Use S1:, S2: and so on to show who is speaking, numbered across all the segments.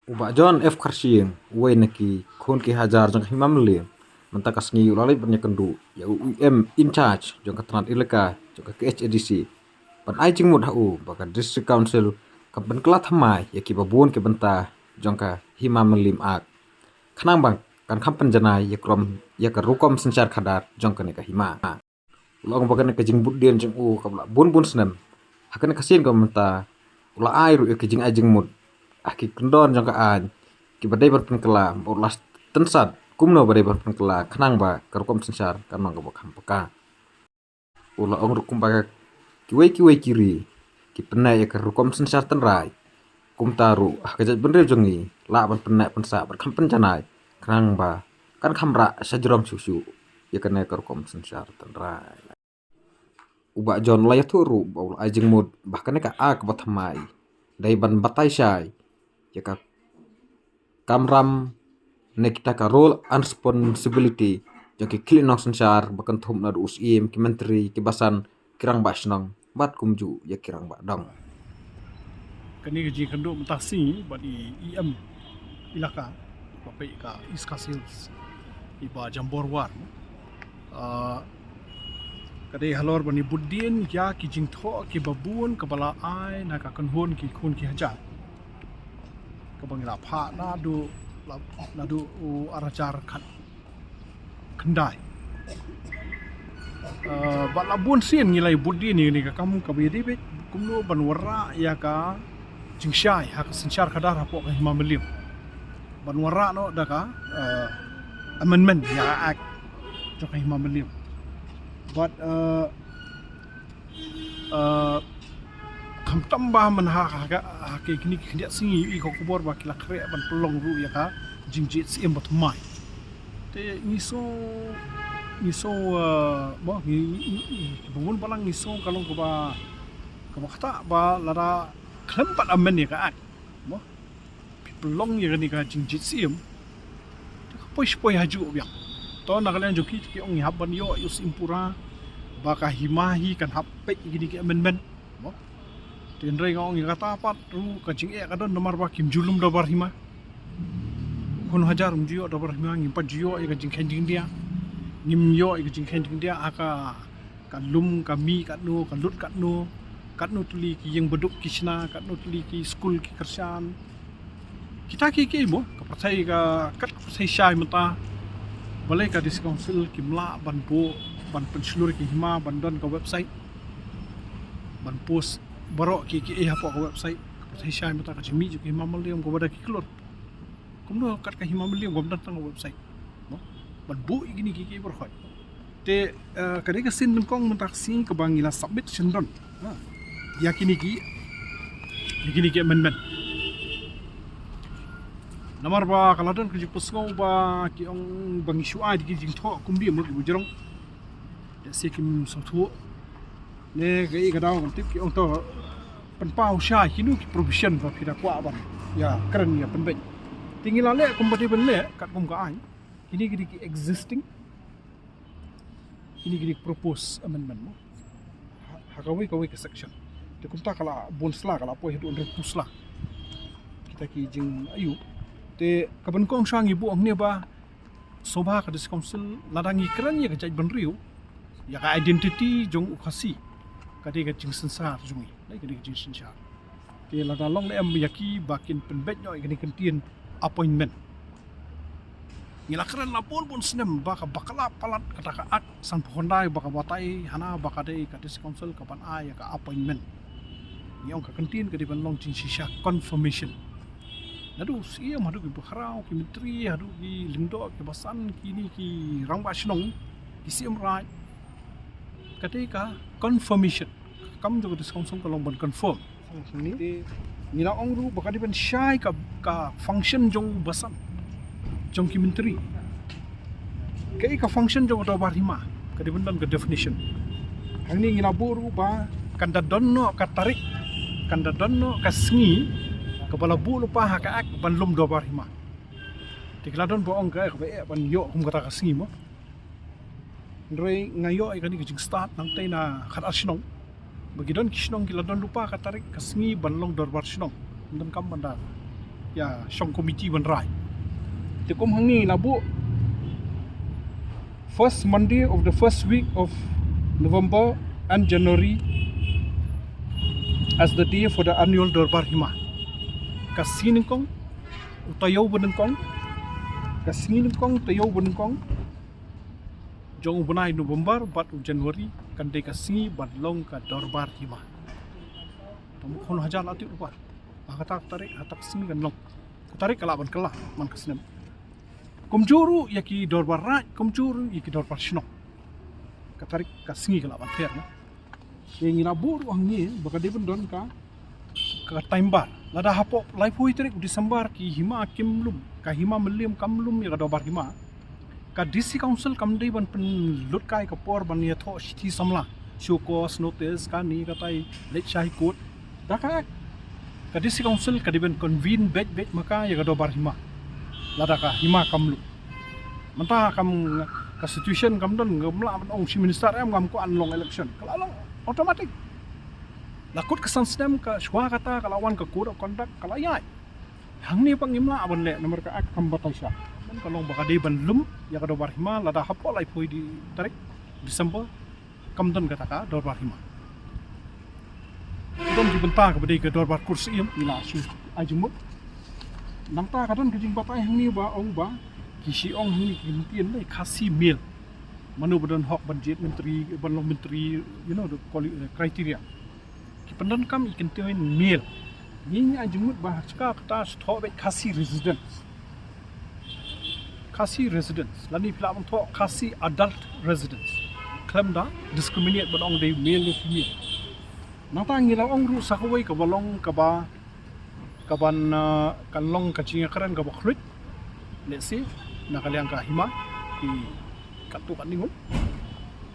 S1: Ubak John F. Karsieng, uwe neki khon ki hajar jang himam lim. Mentak kasngi ulalai banyak kendu, ya UIM in charge jang katranat ilaka, jang ke HADC. Pan ai jing mud hau, baka district council, kampen kelat hamai, ya ki babuan ke benta, jang ka himam lim ak. Kanang bang, kan kampen janai, ya krom, ya ka rukom sencar kadar, jang ka neka hima. Ulang baka neka jing budien jang kabla bun senem. Hakan kasien ka menta, ula ai ru ya ke jing ai jing mud. Aki kendon jang ka an ki badai berpen kela ulas tensat kumno badai berpen kela kenang ba karukom sensar kanang ka bakam peka ula ong rukum ba kiwei kiri ki penai ya karukom sensar tenrai kum taru kajat benre jongi la ban penai pensa berkam penjanai kenang ba kan kamra sajrom susu ya kena karukom sensar tenrai ubak jon layat turu baul ajeng mud bahkan ka ak batamai dai ban batai syai ya ka kamram nekita ka role and responsibility jang ki clean nong sensar bakan thum na us im ki menteri ki basan kirang basnong bat kumju ya kirang ba dong
S2: Kani gaji kendo mentasi badi IM ilaka bapai ka Iska Sales iba Jambor War kadai halor bani budin ya ki jingtho ki babun kabala ai na ka kanhon ki khun ki hajar kabang la pha na du arajar khat kendai bat labun sin ngilai budin ni ka kamu ka bi debet kumno banwara ya ka jingshai hak sensyar kadar hapo ka himamelim banwara no daka amendment ya act ka himamelim but kam tambah man ha ke kini kini singi i ko kubor ba kila kre ban pelong ru ya ka jingjit sim bat mai te ngiso bo bangun palang ngiso kalong ko ba kata ba lara klempat amen ya ka at mo pelong ya ni ka jingjit sim poi haju biak to na kalian joki ki ong haban yo yus impura baka himahi kan hape gini ki amen mo tenre ngong kata pat ru ka jing e kadon nomor ba kim julum dabar hima kun hajar mjio dabar hima ngim pa jio e ka jing khenjing dia ngim yo e ka jing khenjing dia aka kalum kami katno kalut katno tuli ki yang beduk kisna katno tuli ki school ki kersan kita ki mo ka patai ka kat patai syai mata balai ka dis council kimla ban po ban penselur ki hima ban don ka website ban post barok ki hapo ka website ka patai syai mata ka jimi ki hima malium ko bada ki klor kumno kat ka hima malium gom datang ka website no ban bu igini ki berkhoi te kadai ka sin kong mentaksi ka bangila submit sendon yakini ki amendment namar ba kaladon ke pusngau ba ki ong bangi shuai di jing tho kumbi mo ki bujrong de sekim sothu ne gai ga daw tip ki ong to pan pau sha kinu ki provision ba phira kwa ban ya keren ya penben tingila le compatible le kat kum ka ai ini ki existing ini ki propose amendment mo hakawi ka section te kumta kala bonsla kala po hidu under pusla kita ki jing ayu te kaban kong sang ibu ang ne ba soba ka dis council ladangi kran ya ka jaj ban riu ya ka identity jong ukhasi ka de ka jing sensar jungi lai ka de jing sensar te lada long le am yaki bakin penbet nyo igani kentien appointment ngila kran lapon pun senem baka bakala palat kata ka ak san phondai baka batai hana baka de ka dis council kapan ai ka appointment yang ka kentien ka di ban long jing shisha confirmation nadu siya madu ki bukharau ki menteri hadu ki lindo ki basan kini ki rangba shnong ki siam right ketika confirmation kam jo dis konsum kalong ban confirm ni nila ong ru baka dipen syai ka function jong basan jong ki menteri kai ka function jong do barima ka dipen dan ka definition hang ni ngila boru ba kanda donno ka tarik kanda donno ka sngi kepala bu lupa haka ak ban lum do bar hima tikladon bo ong ka be ban yo kum kata kasngi mo ndrei ngayo ai kani kijing start nang tay na khat asnong bagidon kisnong kiladon lupa ka tarik kasngi ban long dor bar snong dan kam bandar ya Shong Committee ban rai te kom hang ni labu first Monday of the first week of November and January as the day for the annual Dorbar Hima kasinin kong utayaw beneng kong kasinin kong tayaw beneng kong jong bunai November bat January kan de kasi badlong ka Dorbar Hima tamu kon hajar lati upar akatak tarik atak sini kan long tarik kalaban kelah man kasinem komjuru yaki Dorbar Raj komjuru yaki Dorbar Shnok katarik kasingi kalaban fair na yang ngilabur ang ni baka de bendon ka time bar lada hapok live hui tarik Disember ki hima kimlum ka hima meliam kamlum ya ka Dorbar Hima ka DC Council kamdei ban pen lut kai ka por ban ya tho city samla show cause notice ka ni ka tai late shai court da ka DC Council ka diben convene bet maka ya ka Dorbar Hima lada ka hima kamlu manta kam ka situation kam don ngamla ong si minister em ngam ko anlong election kalau automatic lakut kesan sedem ka shwa kata kalawan ka code of conduct kalayai hang ni pangimla abon le nomor ka ak kambatai sya man kalong baka de ban lum ya ka Dorbar Hima lada hapo lai poi di tarik Desember kam don kata ka Dorbar Hima don dibenta ka bade ka Dorbar kursi im ila su ajumut nangta kadon kijing batai hang ni ba ong ba kisi ong hang ni kintian le kasi mil manu badan hok budget menteri banlong menteri the criteria ki pendon kam ikin tuin mil ni ajumut ba ska kata stop kasi residence lani pila bang tho kasi adult residence klem da discriminate badong de male le female nangta ngila ong ru sakawai ka balong ka ba kaban kanlong kacing karan ka baklut let's say nakaliang ka hima ki katu kan ningon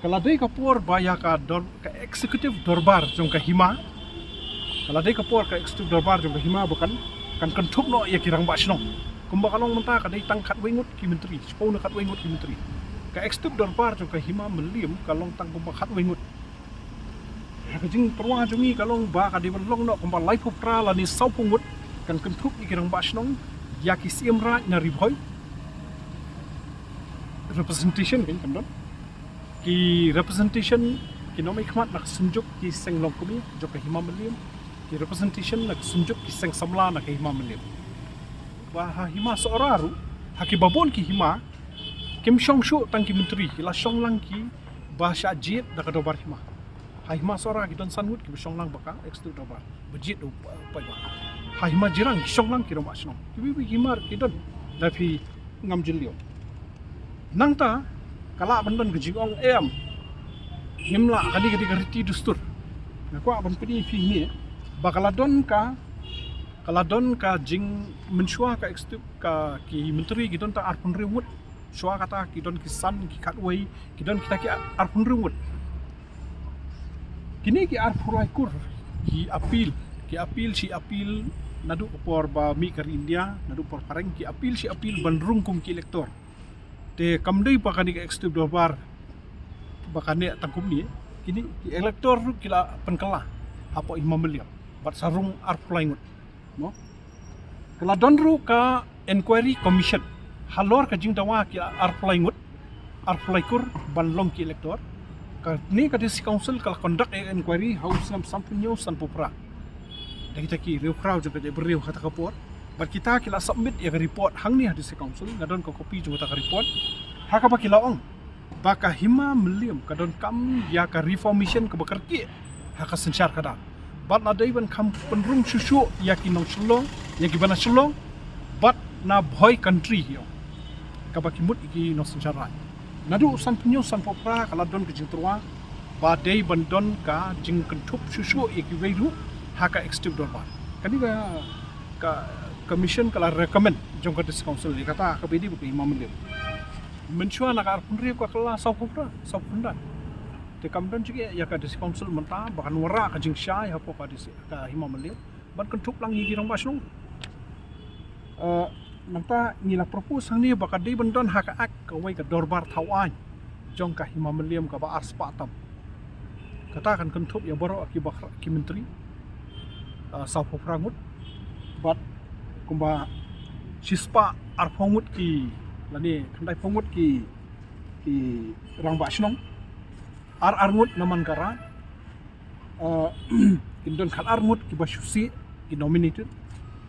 S2: kaladai ka por baya ka executive dorbar jong ka hima kaladai ka por ka executive dorbar jong ka hima bukan kan kentup no ya kirang basnong kumba kalong menta ka dai tangkat wengut ki menteri sepau na kat wengut ki menteri ka executive dorbar jong ka hima meliam kalong tang kumba khat wengut kajing perwa jongi kalong ba ka di long no kumba life of trial ni sau pungut kan kentup ikirang basnong yaki siem raj na ribhoy representation kan kamdon ki representation ki nomai khmat nak sunjuk ki seng long kumi jo ka hima meliam ki representation nak sunjuk ki seng samla nak hima meliam ba hima seoraru haki babon ki hima kim shong shu tang ki menteri la shong lang ki bahasa jit da ka Dorbar Hima hima seora ki don sangut ki shong lang baka extu Dorbar bejit do pai ba hima jirang ki shong lang ki rom asno ki bi himar ki don da phi ngam jilio nangta kala bandon ke jingong em himla kadi riti dustur na ko abon pedi phi ni bakala don ka jing menshua ka extu ka ki menteri ki don ta arpun rewut shwa kata ki don ki san ki katwei ki don kita ki arpun rewut kini ki arpulai kur ki apil si apil nadu por ba mi kar India nadu por pareng ki apil bandrung kum ki elektor te kamdei pakani ka executive Dorbar bakane tangkum ni kini ki elektor kila penkala apo imam beliau bat sarung arplaingut no kala donru ka inquiry commission halor ka jing dawa ki arplaingut arplaikur banlong ki elektor ka ni ka DC Council kala conduct inquiry house nam sampinyo san popra kita ki riu crowd juga de beriu kata kapor bat kita kila submit ya report hang ni DC Council ngadon ko copy juga ta report haka ba kila ong baka hima meliam kadon kam ya ka reformation ke bekerki haka sensyar kada bat na dai ban kam penrung susu ya ki nong sulong ya ki bana sulong bat na boy country yo ka ba kimut iki no sensyar nadu san penyo san popra kala don ke jingtrwa ba dai bandon ka jing kentup susu iki weiru haka executive Dorbar kani ka commission kala recommend jong ka DC Council kata ka bedi bu imam meliam menshua nak arpun riu ka kala sau punda te kamdan juga ya ka DC Council menta bahkan wara ka jing syai hapo ka DC ka imam meliam ban kentup lang yigi rang basnong nanta ngila propose hang ni baka dei bandon haka ak ka wai ka Dorbar thawan jong ka imam meliam ka ba arspa tam kata kan kentup ya boro ki bakra ki menteri sau poprangut bat kumba sispa arfongut ki lani khandai fongut ki rangba shnong arngut naman kara kindon khal arngut ki basusi ki nominated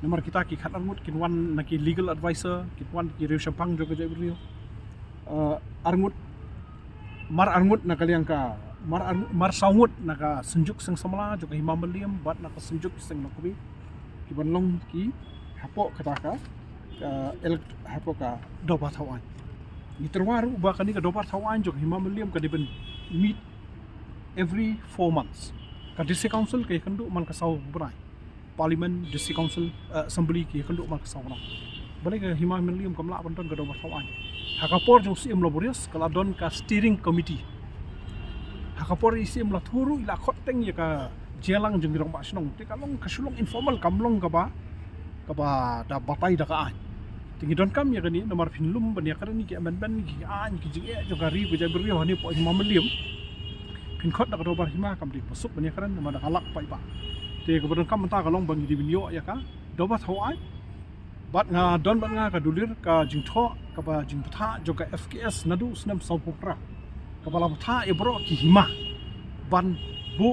S2: nomor kita ki khal arngut kin wan naki legal advisor kin wan ki rew shampang joga jabrio arngut mar arngut nakaliang ka mar saungut naka senjuk seng samala joga himam liam bat naka senjuk seng nakubi ki banlong ki hapo kataka hapo ka doba thawan niterwaru ba kani ka doba thawan joga himam liam ka diben meet every 4 months ka district council kay kandu man ka saw brai parliament district council assembly ki kandu man ka saw na balik ka himam liam kamla banton ka doba thawan hakapor jong sim laborious kala don ka steering committee hakapor isim la thuru ila khoteng ya ka jelang jeng rong ba snong te kalong kasulong informal kamlong ka ba da batai da ka an tingi don kam ya kani nomor pinlum ban ya karani ki amendment ki an ki jige jo gari go jabri hani po imam liam pin khot da ka dobar hima kam di pasuk ban ya karan nomor da kalak pai ba te ko don kam ta kalong bang di binyo ya ka doba thawai bat nga don bat nga ka dulir ka jingtho ka ba jingtha jo ka fks nadu snam sawpra ka bala tha e bro ki hima ban bu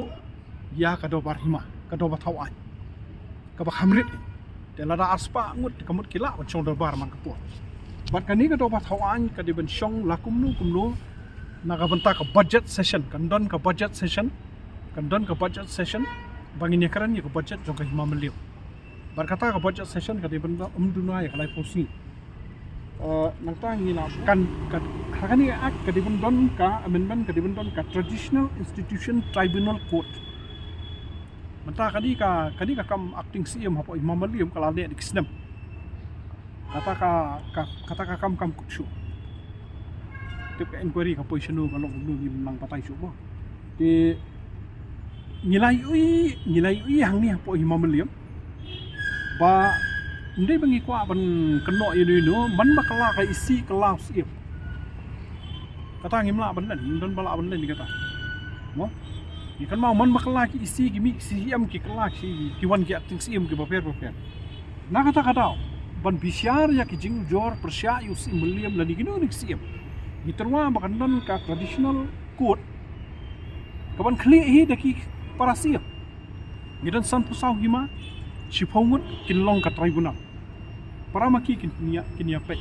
S2: ya ka dobar hima ka doba thawai ka ba khamrit te lada aspa ngut kamut kila ban chong dobar man kapo bat kani ka doba thawai ka di ban chong lakumnu kumnu naga banta ka budget session kandon ka budget session bangin ya karan ya ka budget jo ka hima meliu berkata ke budget session ka di benda umduna ya kalai fosi nang ta ngi la kan hakani ak ka di bendon ka amendment ka di bendon ka traditional institution tribunal court menta kadi ka kam acting CM hapo imam liam kala le dik snam kata ka kam kutshu tip ka inquiry ka positionu kalau nu nang patai subo di nilai ui hang ni hapo imam liam ba ndai bangi kwa ban keno ini no man makala ka isi kelas ip kata ngimla ban dan bala ban ni kata mo ikan mau man makala ki isi ki mi CM ki kelas ki wan ki acting CM ki paper na kata ban bisyar ya ki jing jor persya yus imliam lani gino ni CM giterwa bakandan ka traditional code kaban kli hi daki para CM gidan san pusau hima sipongut kinlong ka tribunal para maki kinya pe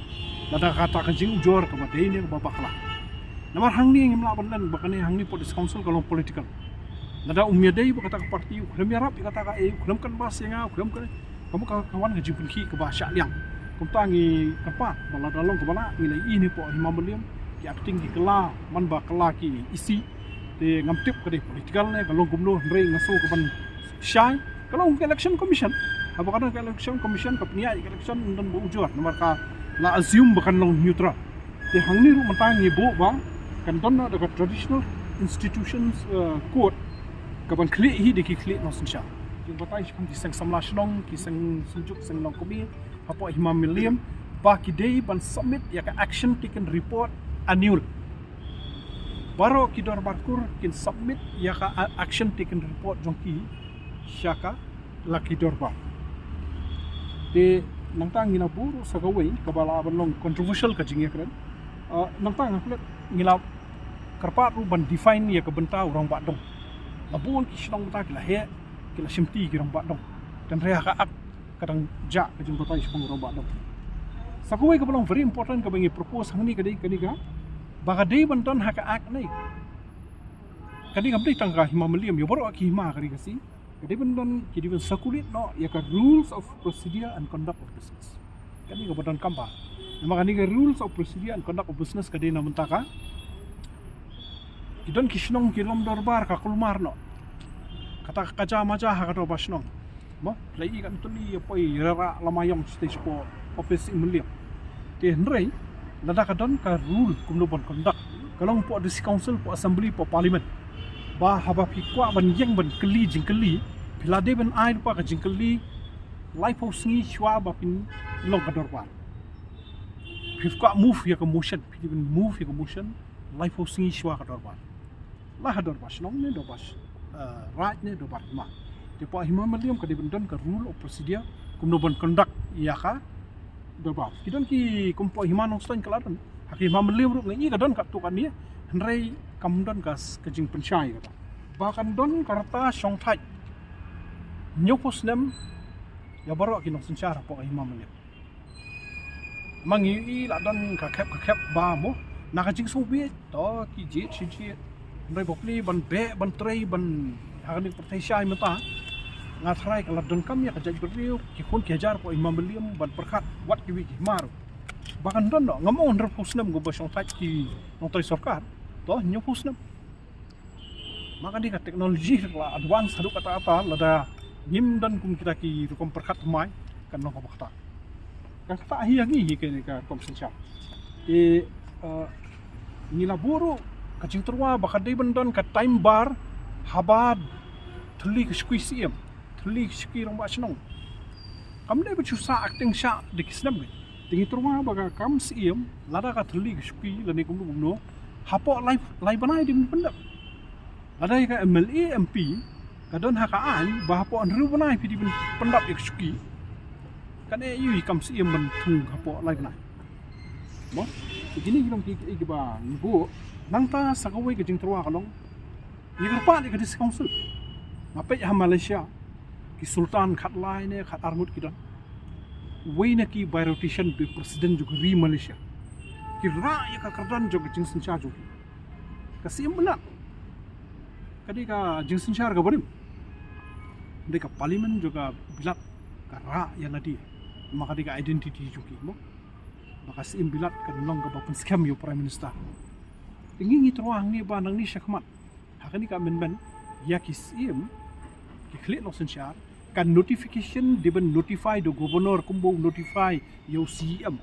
S2: lada kata ka jing jor ka batay ni ka babakla namar hangni ngimla bandan bakani hangni police council kalong political lada umyadai bakata ka parti ukram yarap kata ka ukram kan bas nga ukram kan kamu kawan ka jipun ki ka basya liang kumtangi kapa bala dalong ka bala nilai ini po himam liam ki acting ki kala man ba kala ki isi te ngamtip ka de political ne kalong gumno rei ngaso ka ban syai kalau election commission apakah ada election commission kapnia election dan bujur nomor ka la assume bakan long neutral te hangni ru mantangi bo ba kan don na dekat traditional institutions court kapan kli hi deki kli no sinsha yung batai kam ki sang samla shnong ki sang sunjuk sang long komi apo himam miliam ba ki dei ban submit ya ka action taken report annual baro ki dor barkur kin submit ya ka action taken report jongki syaka laki dorba de nangtang ngina buru sagawai kabala banlong controversial ka jingya kran nangtang ngaklet ngila karpa ru ban define ya ka benta urang badong labun ki shnong ta kila he kila simti ki urang badong dan rea ka ak kadang ja ka jing batai shong urang badong sagawai ka balong very important ka bangi propose hangni ka baka dei banton haka ak nei kadi ngamdei tangga himam liam yo boro ki hima kari kasi kadi bandon kidi ban sakulit no ya ka rules of procedure and conduct of business kadi ka bandon kamba nama kani ka rules of procedure and conduct of business kadi na mentaka kidon kishnong kilom dorbar ka kulmar no kata kaca maca ha ka basnong mo lai kan tuli poi rara lamayong stage po office imliam te hnrei lada ka don ka rule kumno bon conduct kalong po district council po assembly po parliament ba haba pikwa ban yang ban keli jingkeli pilade ban ai pa ka jingkeli life of sngi chwa ba pin long ka dorban pikwa move ya ka motion pin move ya ka motion life of sngi chwa ka dorban la ha dorba snong ne dobas right ne dobar ma te pa hima maliam ka de ban don ka rule of procedure kumno bon conduct ya ka doba kidon ki kumpo himanong stan kaladan haki mamliam ru ngi ka don ka tu kan ni hnrei kam don gas kajing pensyai kata bahkan don karta song thai nyopus nem ya baro ki nong sensyara po himamliam mangi la don ka khep ba mo nakajing soviet to ki je chi hnrei bokli ban be ban trei ban hakani pertai syai mata ngatrai kalau don kam ya kajak beriu ki khun ki hajar po imam beliam ban perkhat wat ki wi ki maru bahkan don no ngamong under pusnam go basong thai ki notoi sarkar to nyo pusnam maka di ka teknologi la advance hadu kata apa lada nim dan kum kita ki rukom perkhat mai kan no kata kan kata hi yangi ke ka kom sencha e nila buru kacing terwa bakadai bandon ka time bar habad thuli ki squeeze thuli ki rong ba snong kam dai bu sa acting sha de kisnam ge tingi terwa baga kam siem lada ka thuli ki squeeze lani kum no hapo lai banai dim pendap lada ka MLA MP ka don haka an ba hapo an ru banai pi di pendap ki squeeze kan e yu kam siem ban thung hapo lai banai mo begini kita ki ba bu nang ta sakawai ke jing terwa kalong ni kerpa di kadis council ngapai ha Malaysia ki sultan khat lai ne khat armut ki don wei na ki bioritician bi presiden juga ri Malaysia ki ra ya ka kardan juga jing sencha juga kasim benar kadi ka jing sencha ga barim de ka parlimen juga bilat ka ra ya nadi maka di ka identity juga mo maka sim bilat kan long ka bapun scam yo prime minister tinggi ngitroang ni ba nang ni syakmat hakani ka men ya kisim ki klik no sensyar kan notification diben notify do governor kumbo notify yo CM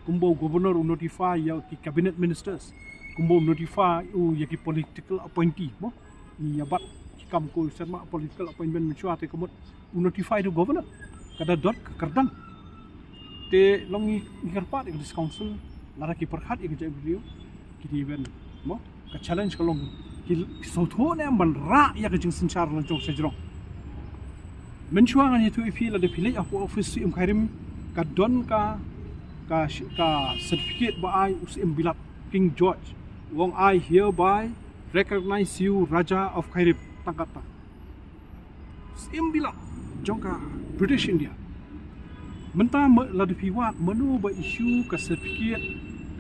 S2: kumbo governor notify yo ki cabinet ministers kumbo notify ya ki political appointee mo ni yabat ki kam ko serma political appointment mencuate komot notify do governor kada dot kerdang te long ni kerpat di council lara ki perkhat ik jai video ki diben mo ka challenge kalong ki sotho ne ban ra ya ka jing senchar lang jong sejrong menchuang ani tu ipi la de pilih aku office im khairim ka don ka certificate ba ai usim bilat King George wong I hereby recognize you Raja of Khairib tangkata sim bilat jong ka British India menta la de piwat menu ba issue ka certificate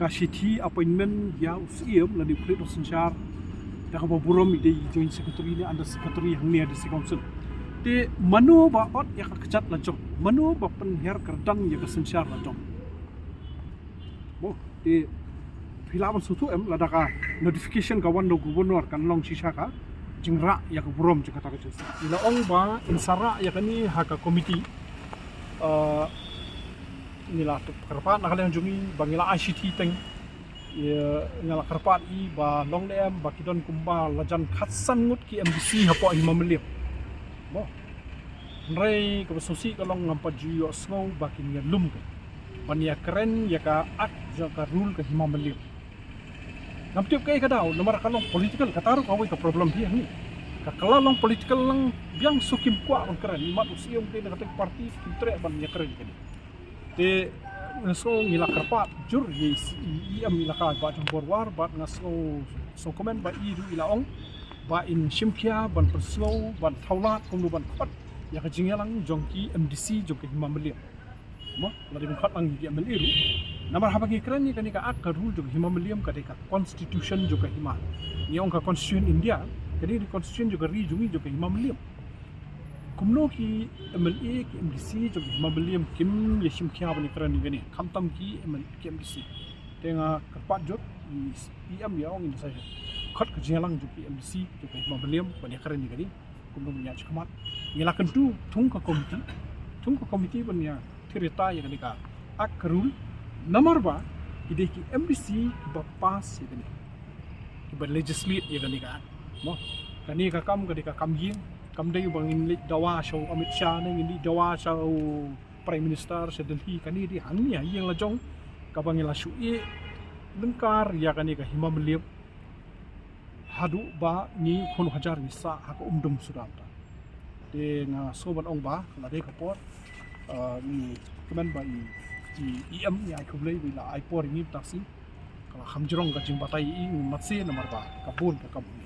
S2: ka city appointment ya usim la di pilih senchar da ka burom ide joint secretary ni under secretary hang ni ada council te manu ba ot ya ka kechat la jong manu ba penher kerdang ya ka sensyar la jong mo te filaman sutu la da ka notification ka wando gubernur kan long sisa ka jingra ya ka burom jika ta ka ila ong ba insara ya kani haka committee nila kerpat nak yang jungi bangila ICT teng ya ngala kerpat I ba long dem ba kidon kumba lajan khatsan ngut ki MDC hapo imam melip mo rei ka sosi ka long ngampa juyo snow bakin ya lum ka bania keren ya ka ak ja ka rule ka imam melip namtiap kai ka daw nomor ka long political ka taru ka ka problem dia ni ka kala long political lang biang sukim kwa on keren mat usiom ke na parti kimtre ban ya keren ka te ngaso ngila kerpat jur ye iam ila ka ba campur war ba ngaso so komen ba I du ila ong ba in shimkia ban perslow ban thaulat kum ban khat ya ka jingelang jongki MDC jongki himamlia mo la di khat lang di MLA ru namar haba ki kran ni ka ak rule jong himamliam ka ka constitution juga hima ni ong ka constitution India jadi di constitution juga ri jungi juga himamliam kumno ki MLA ki MDC jong himamliam kim ya shimkia ban kran ni gani khamtam ki MLA ki MDC tenga kerpat jot iam ya ong ini saja khat ka jingelang jongki MDC juga himamliam ban kran ni gani kumno nya chkamat ngila kentu thung ka komiti ban ya cerita ya gani ka ak rule nomor ba ide ki MDC ba pass ya gani ki ba legislate ya gani ka mo kani ka kam yin kam dai bangin lit dawa show Amit Shah ne ngi dawa show prime minister sa Delhi kani di hangnya yang la jong ka bangila shui lengkar ya gani ka himamliam hadu ba ni khon hajar ni sa ha ka umdum sudah de nga soban ong ba la de kapor ni kemen ba i am ni ai khublei bila ai por ni taksi kala hamjrong ga jing batai i matse namar ba kabun ka kabun